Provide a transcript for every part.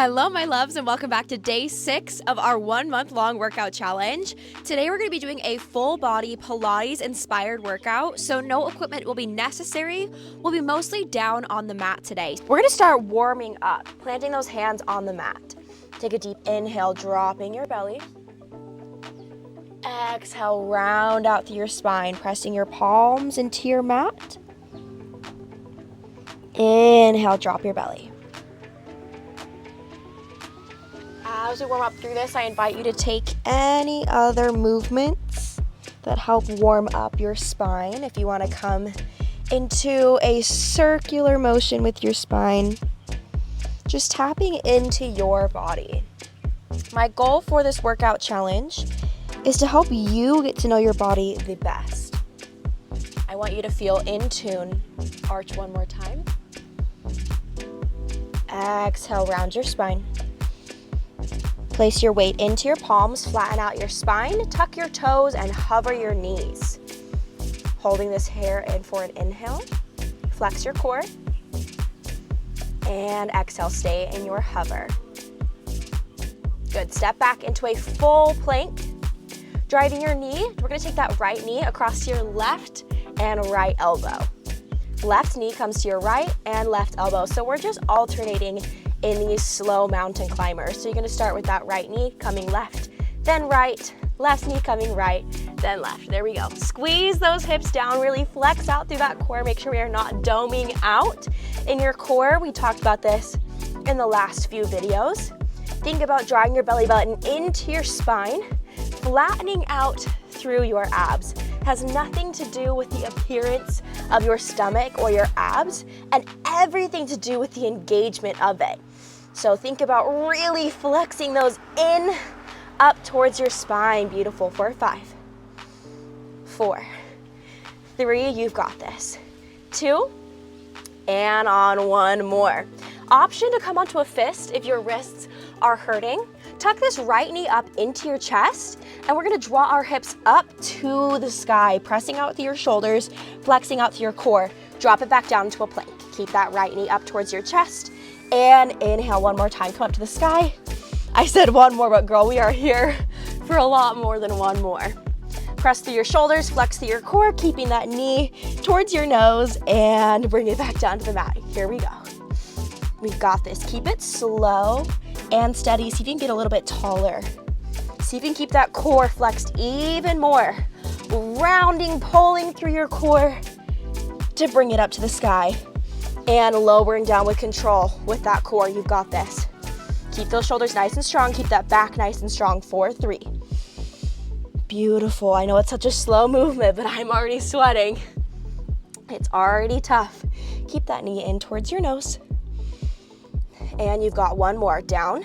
Hello, my loves, and welcome back to day 6 of our 1-month-long workout challenge. Today, we're going to be doing a full body Pilates-inspired workout, so no equipment will be necessary. We'll be mostly down on the mat today. We're going to start warming up, planting those hands on the mat. Take a deep inhale, dropping your belly. Exhale, round out through your spine, pressing your palms into your mat. Inhale, drop your belly. As we warm up through this, I invite you to take any other movements that help warm up your spine. If you want to come into a circular motion with your spine, just tapping into your body. My goal for this workout challenge is to help you get to know your body the best. I want you to feel in tune. Arch one more time. Exhale, round your spine. Place your weight into your palms, flatten out your spine, tuck your toes, and hover your knees. Holding this here in for an inhale. Flex your core. And exhale, stay in your hover. Good, step back into a full plank. Driving your knee, we're gonna take that right knee across to your left and right elbow. Left knee comes to your right and left elbow. So we're just alternating in these slow mountain climbers. So you're gonna start with that right knee coming left, then right, left knee coming right, then left. There we go. Squeeze those hips down, really flex out through that core. Make sure we are not doming out in your core. We talked about this in the last few videos. Think about drawing your belly button into your spine, flattening out through your abs. Has nothing to do with the appearance of your stomach or your abs, and everything to do with the engagement of it. So think about really flexing those in, up towards your spine. Beautiful. 4, 5, 4, 3, you've got this. 2, and on one more. Option to come onto a fist if your wrists are hurting. Tuck this right knee up into your chest, and we're gonna draw our hips up to the sky, pressing out through your shoulders, flexing out through your core. Drop it back down into a plank. Keep that right knee up towards your chest, and inhale one more time, come up to the sky. I said one more, but girl, we are here for a lot more than one more. Press through your shoulders, flex through your core, keeping that knee towards your nose, and bring it back down to the mat. Here we go. We've got this. Keep it slow and steady. See if you can get a little bit taller. See if you can keep that core flexed even more. Rounding, pulling through your core to bring it up to the sky. And lowering down with control with that core. You've got this. Keep those shoulders nice and strong. Keep that back nice and strong. 4, 3. Beautiful. I know it's such a slow movement, but I'm already sweating. It's already tough. Keep that knee in towards your nose. And you've got one more. Down.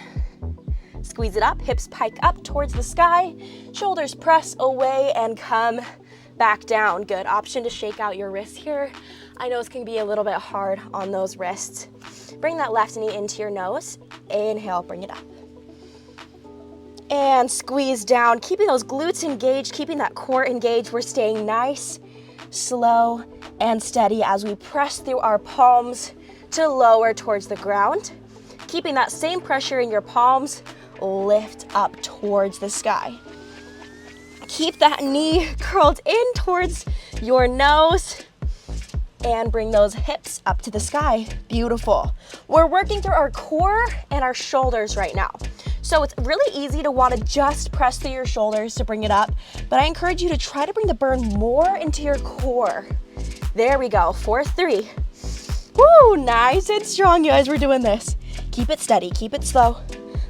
Squeeze it up. Hips pike up towards the sky. Shoulders press away and come back down. Good. Option to shake out your wrists here. I know it's going to be a little bit hard on those wrists. Bring that left knee into your nose. Inhale, bring it up. And squeeze down, keeping those glutes engaged, keeping that core engaged. We're staying nice, slow, and steady as we press through our palms to lower towards the ground. Keeping that same pressure in your palms, lift up towards the sky. Keep that knee curled in towards your nose and bring those hips up to the sky. Beautiful. We're working through our core and our shoulders right now. So it's really easy to want to just press through your shoulders to bring it up, but I encourage you to try to bring the burn more into your core. There we go. 4, 3. Woo, nice and strong, you guys. We're doing this. Keep it steady, keep it slow.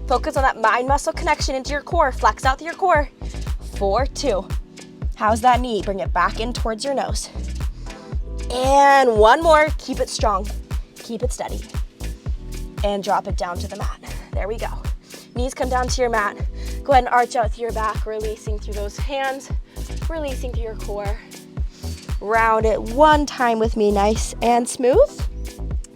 Focus on that mind-muscle connection into your core. Flex out through your core. 4, 2. How's that knee? Bring it back in towards your nose. And one more. Keep it strong. Keep it steady. And drop it down to the mat. There we go. Knees come down to your mat. Go ahead and arch out through your back, releasing through those hands, releasing through your core. Round it one time with me, nice and smooth.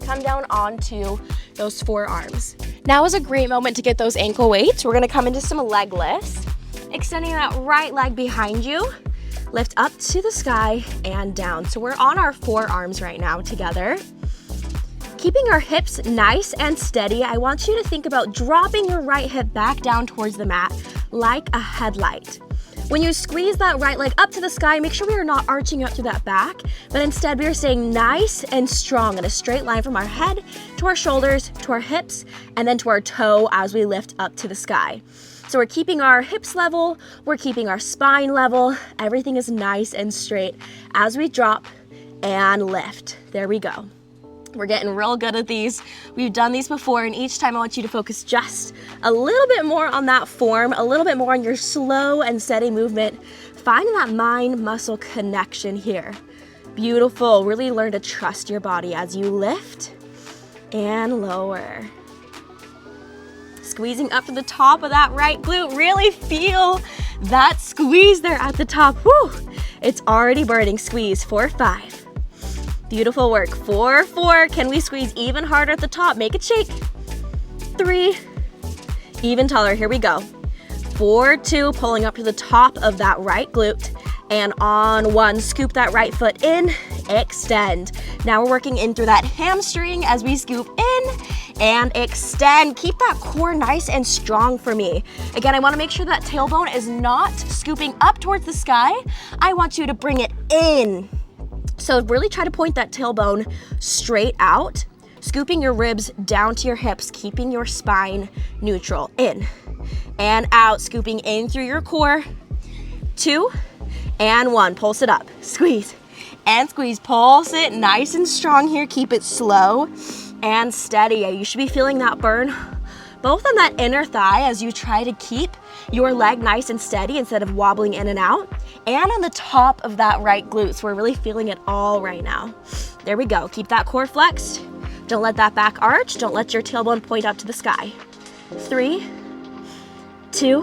Come down onto those forearms. Now is a great moment to get those ankle weights. We're gonna come into some leg lifts. Extending that right leg behind you. Lift up to the sky and down. So we're on our forearms right now together. Keeping our hips nice and steady, I want you to think about dropping your right hip back down towards the mat like a headlight. When you squeeze that right leg up to the sky, make sure we are not arching up through that back, but instead we are staying nice and strong in a straight line from our head to our shoulders, to our hips, and then to our toe as we lift up to the sky. So we're keeping our hips level, we're keeping our spine level, everything is nice and straight as we drop and lift. There we go. We're getting real good at these. We've done these before, and each time I want you to focus just a little bit more on that form, a little bit more on your slow and steady movement. Find that mind-muscle connection here. Beautiful. Really learn to trust your body as you lift and lower. Squeezing up to the top of that right glute. Really feel that squeeze there at the top. Whew. It's already burning. Squeeze. 4, 5. Beautiful work. 4, 4. Can we squeeze even harder at the top? Make it shake. 3. Even taller. Here we go. 4, 2. Pulling up to the top of that right glute. And on 1, scoop that right foot in. Extend. Now we're working in through that hamstring as we scoop in and extend. Keep that core nice and strong for me. Again, I want to make sure that tailbone is not scooping up towards the sky. I want you to bring it in. So really try to point that tailbone straight out, scooping your ribs down to your hips, keeping your spine neutral. In and out, scooping in through your core. 2 and 1, pulse it up, squeeze and squeeze, pulse it nice and strong here. Keep it slow and steady. You should be feeling that burn both on that inner thigh as you try to keep your leg nice and steady instead of wobbling in and out, and on the top of that right glute. So we're really feeling it all right now. There we go. Keep that core flexed. Don't let that back arch. Don't let your tailbone point up to the sky. 3, 2,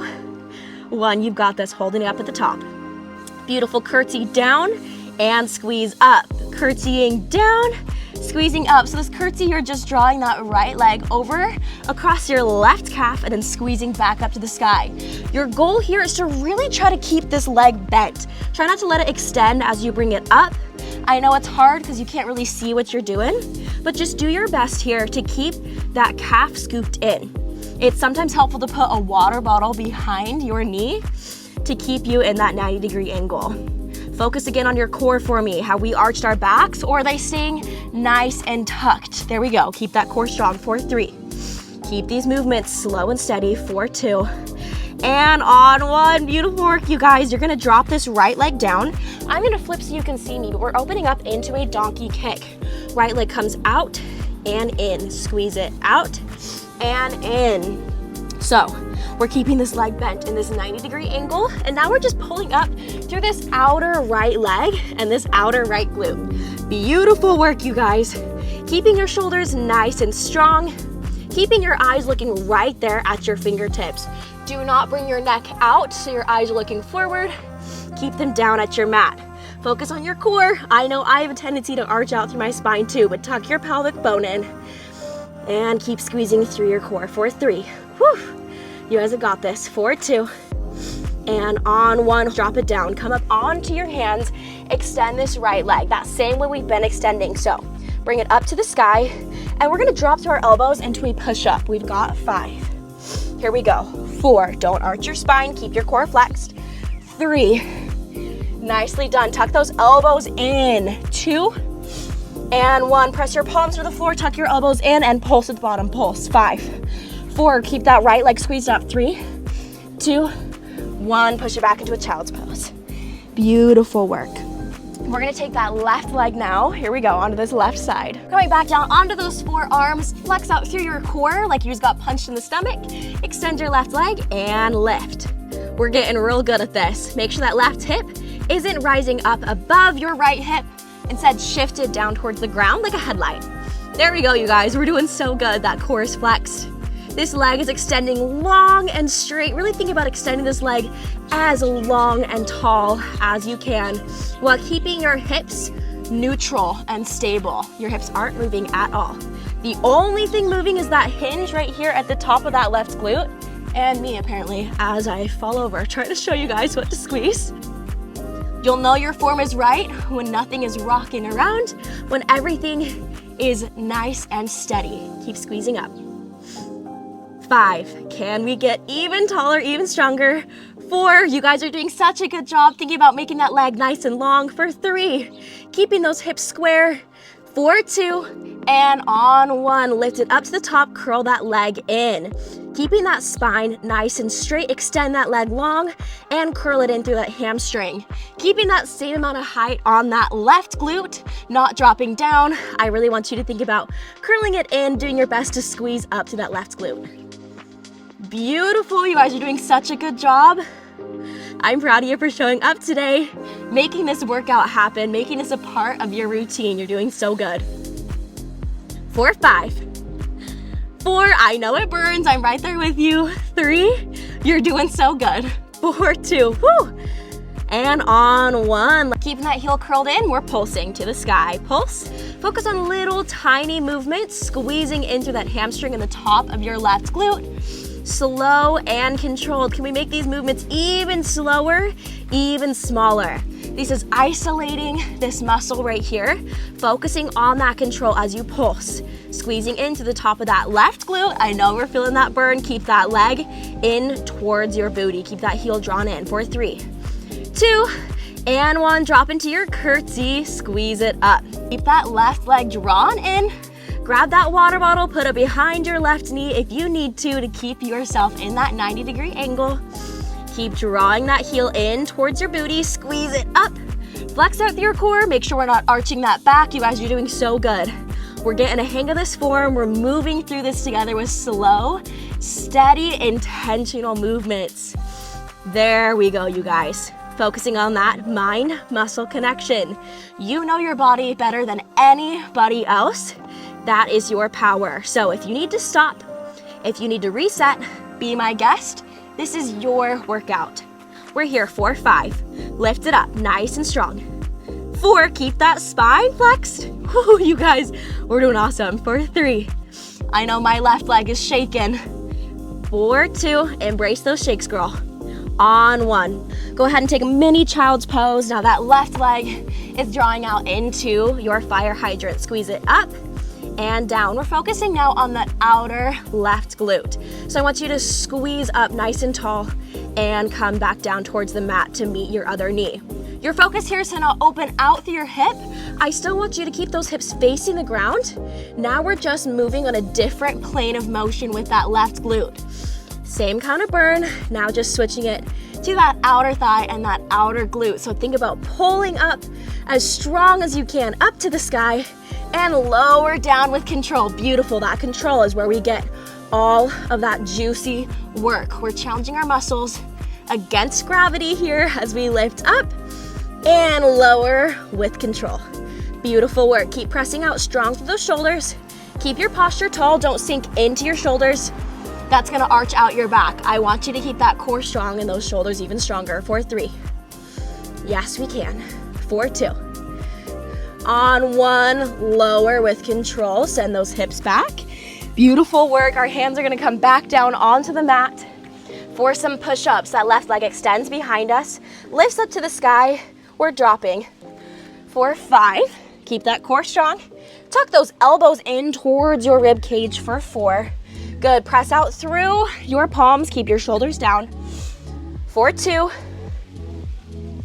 1. You've got this. Holding it up at the top. Beautiful. Curtsy down and squeeze up. Curtsying down, squeezing up. So this curtsy, you're just drawing that right leg over across your left calf and then squeezing back up to the sky. Your goal here is to really try to keep this leg bent. Try not to let it extend as you bring it up. I know it's hard because you can't really see what you're doing, but just do your best here to keep that calf scooped in. It's sometimes helpful to put a water bottle behind your knee to keep you in that 90-degree angle. Focus again on your core for me, how we arched our backs, or are they staying nice and tucked? There we go. Keep that core strong. 4, 3. Keep these movements slow and steady. 4, 2. And on 1. Beautiful work, you guys. You're gonna drop this right leg down. I'm gonna flip so you can see me, but we're opening up into a donkey kick. Right leg comes out and in. Squeeze it out and in. So we're keeping this leg bent in this 90-degree angle, and now we're just pulling up through this outer right leg and this outer right glute. Beautiful work, you guys. Keeping your shoulders nice and strong, keeping your eyes looking right there at your fingertips. Do not bring your neck out so your eyes are looking forward. Keep them down at your mat. Focus on your core. I know I have a tendency to arch out through my spine too, but tuck your pelvic bone in and keep squeezing through your core. 4, 3. Whew. You guys have got this. 4, 2. And on 1, drop it down. Come up onto your hands. Extend this right leg, that same way we've been extending. So bring it up to the sky, and we're gonna drop to our elbows into a push-up. We've got 5. Here we go. 4, don't arch your spine, keep your core flexed. 3, nicely done. Tuck those elbows in. 2, and 1. Press your palms to the floor, tuck your elbows in, and pulse at the bottom. Pulse. 5, 4, keep that right leg squeezed up. 3, 2, 1, push it back into a child's pose. Beautiful work. We're gonna take that left leg now. Here we go, onto this left side. Coming back down onto those forearms, flex out through your core like you just got punched in the stomach. Extend your left leg and lift. We're getting real good at this. Make sure that left hip isn't rising up above your right hip. Instead, shift it down towards the ground like a headlight. There we go, you guys. We're doing so good. That core is flexed. This leg is extending long and straight. Really think about extending this leg as long and tall as you can while keeping your hips neutral and stable. Your hips aren't moving at all. The only thing moving is that hinge right here at the top of that left glute, and me apparently as I fall over, trying to show you guys what to squeeze. You'll know your form is right when nothing is rocking around, when everything is nice and steady. Keep squeezing up. 5, can we get even taller, even stronger? 4, you guys are doing such a good job thinking about making that leg nice and long. For 3, keeping those hips square. For 2, and on 1, lift it up to the top, curl that leg in. Keeping that spine nice and straight, extend that leg long, and curl it in through that hamstring. Keeping that same amount of height on that left glute, not dropping down. I really want you to think about curling it in, doing your best to squeeze up to that left glute. Beautiful, you guys are doing such a good job. I'm proud of you for showing up today, making this workout happen, making this a part of your routine. You're doing so good. For 5, 4, I know it burns, I'm right there with you. 3, you're doing so good. For 2, whoo, and on 1. Keeping that heel curled in, we're pulsing to the sky. Pulse, focus on little tiny movements, squeezing into that hamstring in the top of your left glute. Slow and controlled. Can we make these movements even slower, even smaller? This is isolating this muscle right here, focusing on that control as you pulse, squeezing into the top of that left glute. I know we're feeling that burn. Keep that leg in towards your booty. Keep that heel drawn in. For 3, 2, and 1. Drop into your curtsy, squeeze it up. Keep that left leg drawn in. Grab that water bottle, put it behind your left knee if you need to keep yourself in that 90-degree angle. Keep drawing that heel in towards your booty, squeeze it up. Flex out through your core, make sure we're not arching that back. You guys are doing so good. We're getting a hang of this form. We're moving through this together with slow, steady, intentional movements. There we go, you guys. Focusing on that mind-muscle connection. You know your body better than anybody else. That is your power. So if you need to stop, if you need to reset, be my guest. This is your workout. We're here for 5. Lift it up, nice and strong. 4, keep that spine flexed. Woo, you guys, we're doing awesome. For 3, I know my left leg is shaking. For 2, embrace those shakes, girl. On 1, go ahead and take a mini child's pose. Now that left leg is drawing out into your fire hydrant. Squeeze it up and down. We're focusing now on the outer left glute. So I want you to squeeze up nice and tall and come back down towards the mat to meet your other knee. Your focus here is to now open out through your hip. I still want you to keep those hips facing the ground. Now we're just moving on a different plane of motion with that left glute. Same kind of burn, now just switching it to that outer thigh and that outer glute. So think about pulling up as strong as you can up to the sky and lower down with control. Beautiful, that control is where we get all of that juicy work. We're challenging our muscles against gravity here as we lift up and lower with control. Beautiful work, keep pressing out strong through those shoulders. Keep your posture tall, don't sink into your shoulders. That's gonna arch out your back. I want you to keep that core strong and those shoulders even stronger. For 3, yes we can. For 2, on 1, lower with control, send those hips back. Beautiful work, our hands are gonna come back down onto the mat for some push-ups. That left leg extends behind us, lifts up to the sky, we're dropping. For 5, keep that core strong. Tuck those elbows in towards your rib cage. For 4, good, press out through your palms, keep your shoulders down. For 2,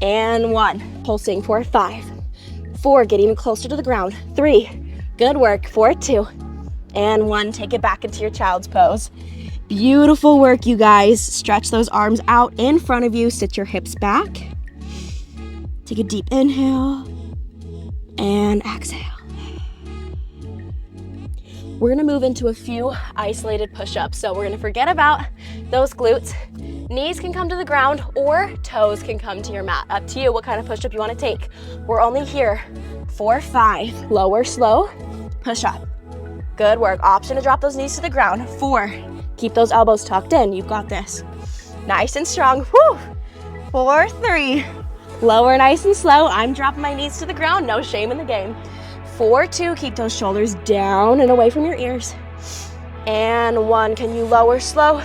and 1, pulsing. For 5, 4, get even closer to the ground. 3, good work. For 2, and 1, take it back into your child's pose. Beautiful work, you guys. Stretch those arms out in front of you, sit your hips back. Take a deep inhale and exhale. We're gonna move into a few isolated push-ups. So we're gonna forget about those glutes. Knees can come to the ground or toes can come to your mat. Up to you what kind of push-up you wanna take. We're only here for 5. Lower, slow, push-up. Good work. Option to drop those knees to the ground. 4, keep those elbows tucked in. You've got this. Nice and strong. Whew. For 3, lower nice and slow. I'm dropping my knees to the ground. No shame in the game. For 2, keep those shoulders down and away from your ears. And 1, can you lower slow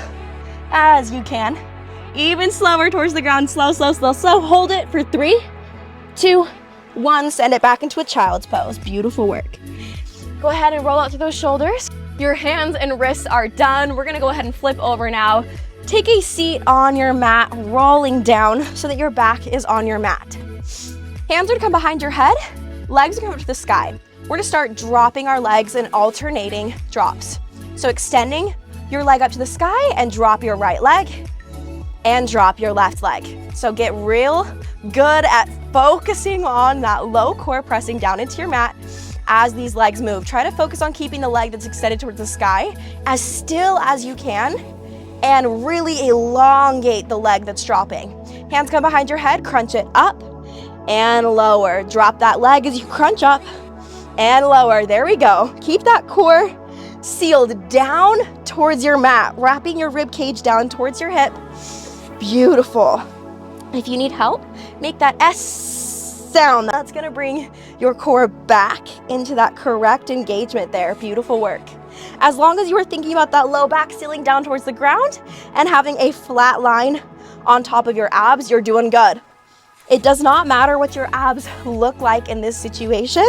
as you can? Even slower towards the ground. Slow, slow, slow, slow. Hold it for 3, 2, 1. Send it back into a child's pose. Beautiful work. Go ahead and roll out through those shoulders. Your hands and wrists are done. We're gonna go ahead and flip over now. Take a seat on your mat, rolling down so that your back is on your mat. Hands are gonna come behind your head, legs are gonna come up to the sky. We're gonna start dropping our legs in alternating drops. So extending your leg up to the sky and drop your right leg and drop your left leg. So get real good at focusing on that low core, pressing down into your mat as these legs move. Try to focus on keeping the leg that's extended towards the sky as still as you can and really elongate the leg that's dropping. Hands come behind your head, crunch it up and lower. Drop that leg as you crunch up and lower. There we go. Keep that core sealed down towards your mat, wrapping your rib cage down towards your hip. Beautiful. If you need help, make that S sound. That's gonna bring your core back into that correct engagement there. Beautiful work. As long as you are thinking about that low back sealing down towards the ground and having a flat line on top of your abs, you're doing good. It does not matter what your abs look like in this situation,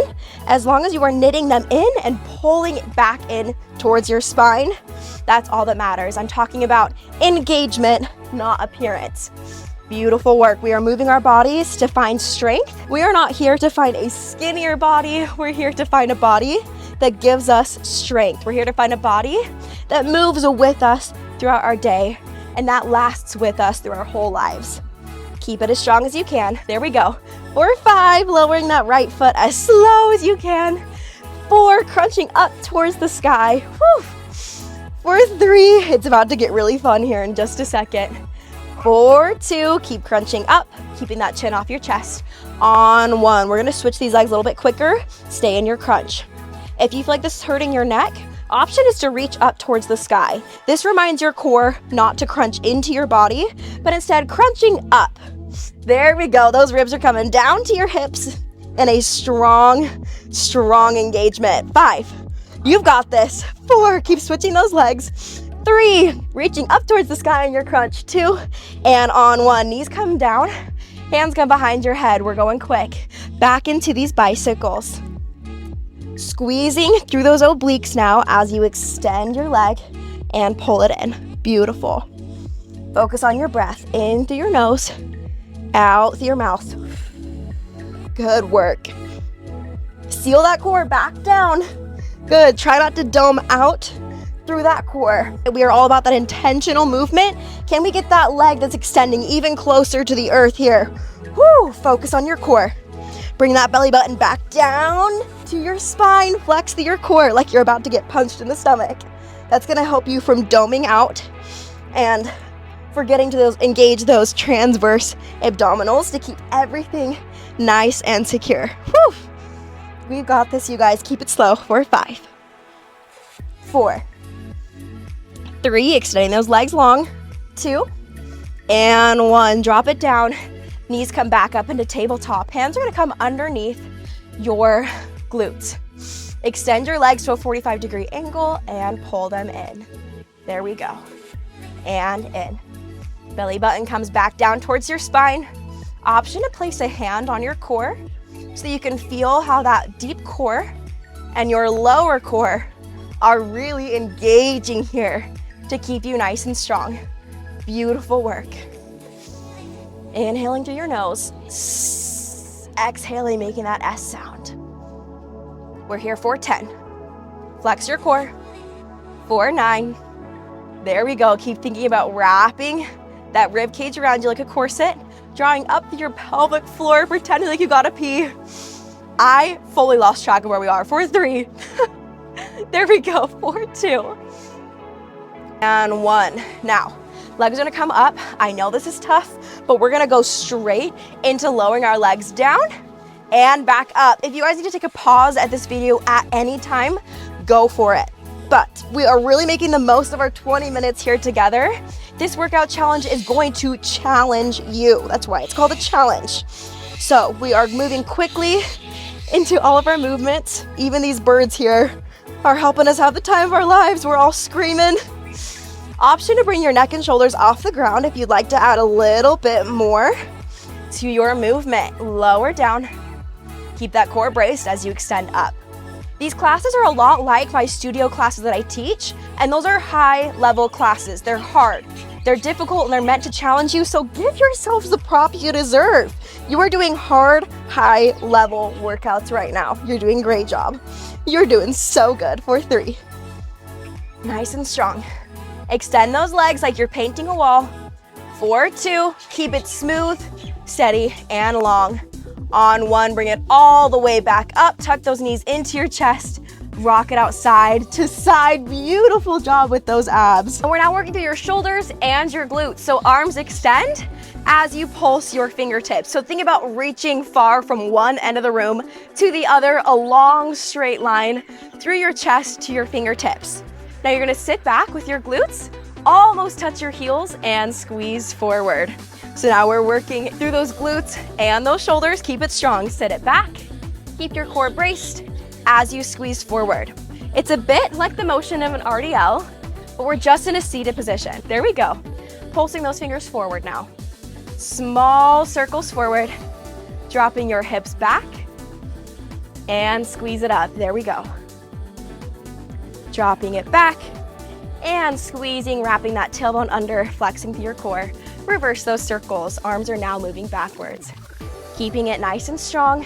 as long as you are knitting them in and pulling it back in towards your spine. That's all that matters. I'm talking about engagement, not appearance. Beautiful work. We are moving our bodies to find strength. We are not here to find a skinnier body. We're here to find a body that gives us strength. We're here to find a body that moves with us throughout our day and that lasts with us through our whole lives. Keep it as strong as you can. There we go. 4, 5, lowering that right foot as slow as you can. 4, crunching up towards the sky. Whew. 4, 3, it's about to get really fun here in just a second. 4, 2, keep crunching up, keeping that chin off your chest. On 1, we're gonna switch these legs a little bit quicker. Stay in your crunch. If you feel like this is hurting your neck, option is to reach up towards the sky. This reminds your core not to crunch into your body, but instead crunching up. There we go. Those ribs are coming down to your hips in a strong, strong engagement. 5, you've got this. 4, keep switching those legs. 3, reaching up towards the sky in your crunch. 2, and on 1, knees come down, hands come behind your head. We're going quick. Back into these bicycles. Squeezing through those obliques now as you extend your leg and pull it in. Beautiful. Focus on your breath. In through your nose, out through your mouth. Good work. Seal that core back down. Good. Try not to dome out through that core. We are all about that intentional movement. Can we get that leg that's extending even closer to the earth here? Woo! Focus on your core. Bring that belly button back down to your spine. Flex through your core like you're about to get punched in the stomach. That's gonna help you from doming out and forgetting to engage those transverse abdominals to keep everything nice and secure. Whew. We've got this, you guys. Keep it slow. 4, 5, 4, 3, extending those legs long. 2, and 1. Drop it down. Knees come back up into tabletop. Hands are gonna come underneath your glutes. Extend your legs to a 45-degree angle and pull them in. There we go. And in. Belly button comes back down towards your spine. Option to place a hand on your core so you can feel how that deep core and your lower core are really engaging here to keep you nice and strong. Beautiful work. Inhaling through your nose. Exhaling, making that S sound. We're here for 10. Flex your core. 4, 9. There we go. Keep thinking about wrapping that rib cage around you like a corset, drawing up your pelvic floor, pretending like you gotta pee. I fully lost track of where we are. 4, 3. There we go. 4, 2. And 1. Now, legs are gonna come up. I know this is tough, but we're gonna go straight into lowering our legs down and back up. If you guys need to take a pause at this video at any time, go for it. But we are really making the most of our 20 minutes here together. This workout challenge is going to challenge you. That's why it's called a challenge. So we are moving quickly into all of our movements. Even these birds here are helping us have the time of our lives. We're all screaming. Option to bring your neck and shoulders off the ground if you'd like to add a little bit more to your movement. Lower down. Keep that core braced as you extend up. These classes are a lot like my studio classes that I teach, and those are high-level classes. They're hard, they're difficult, and they're meant to challenge you, so give yourselves the props you deserve. You are doing hard, high-level workouts right now. You're doing a great job. You're doing so good. For 3. Nice and strong. Extend those legs like you're painting a wall. For 2, keep it smooth, steady, and long. On 1, bring it all the way back up. Tuck those knees into your chest. Rock it out side to side. Beautiful job with those abs. And we're now working through your shoulders and your glutes. So arms extend as you pulse your fingertips. So think about reaching far from one end of the room to the other, a long straight line through your chest to your fingertips. Now you're gonna sit back with your glutes, almost touch your heels, and squeeze forward. So now we're working through those glutes and those shoulders. Keep it strong, sit it back. Keep your core braced as you squeeze forward. It's a bit like the motion of an RDL, but we're just in a seated position. There we go. Pulsing those fingers forward now. Small circles forward, dropping your hips back, and squeeze it up. There we go. Dropping it back, and squeezing, wrapping that tailbone under, flexing through your core. Reverse those circles. Arms are now moving backwards. Keeping it nice and strong,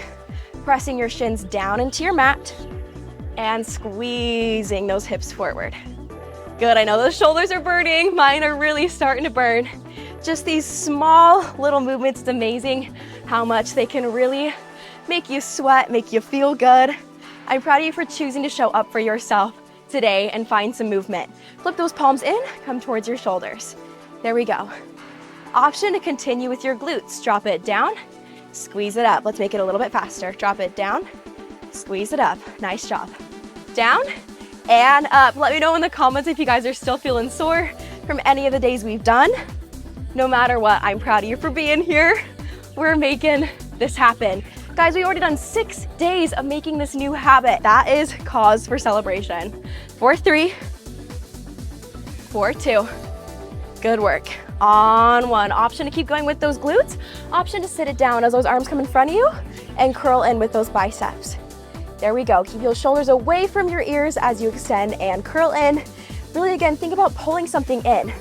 pressing your shins down into your mat, and squeezing those hips forward. Good, I know those shoulders are burning. Mine are really starting to burn. Just these small little movements, it's amazing how much they can really make you sweat, make you feel good. I'm proud of you for choosing to show up for yourself today and find some movement. Flip those palms in, come towards your shoulders. There we go. Option to continue with your glutes. Drop it down, squeeze it up. Let's make it a little bit faster. Drop it down, squeeze it up. Nice job. Down and up. Let me know in the comments if you guys are still feeling sore from any of the days we've done. No matter what, I'm proud of you for being here. We're making this happen. Guys, we've already done 6 days of making this new habit. That is cause for celebration. For 3, for 2. Good work. On 1. Option to keep going with those glutes. Option to sit it down as those arms come in front of you and curl in with those biceps. There we go. Keep those shoulders away from your ears as you extend and curl in. Really, again, think about pulling something in.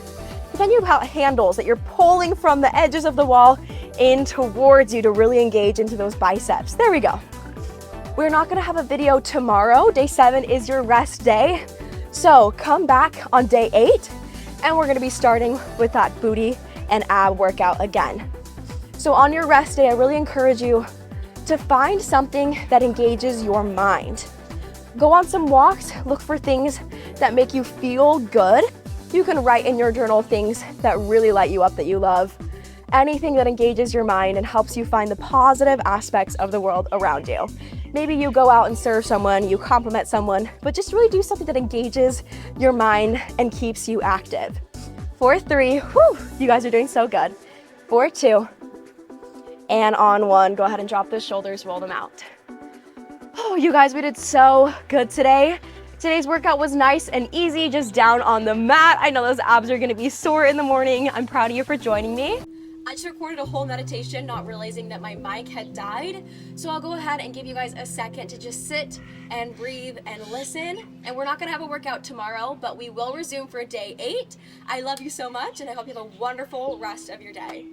Think about handles that you're pulling from the edges of the wall in towards you to really engage into those biceps. There we go. We're not gonna have a video tomorrow. Day 7 is your rest day. So come back on day 8 and we're gonna be starting with that booty and ab workout again. So on your rest day, I really encourage you to find something that engages your mind. Go on some walks, look for things that make you feel good. You can write in your journal things that really light you up, that you love. Anything that engages your mind and helps you find the positive aspects of the world around you. Maybe you go out and serve someone, you compliment someone, but just really do something that engages your mind and keeps you active. For 3, whew, you guys are doing so good. For 2, and on 1, go ahead and drop those shoulders, roll them out. Oh, you guys, we did so good today. Today's workout was nice and easy, just down on the mat. I know those abs are gonna be sore in the morning. I'm proud of you for joining me. I just recorded a whole meditation, not realizing that my mic had died. So I'll go ahead and give you guys a second to just sit and breathe and listen. And we're not gonna have a workout tomorrow, but we will resume for day 8. I love you so much, and I hope you have a wonderful rest of your day.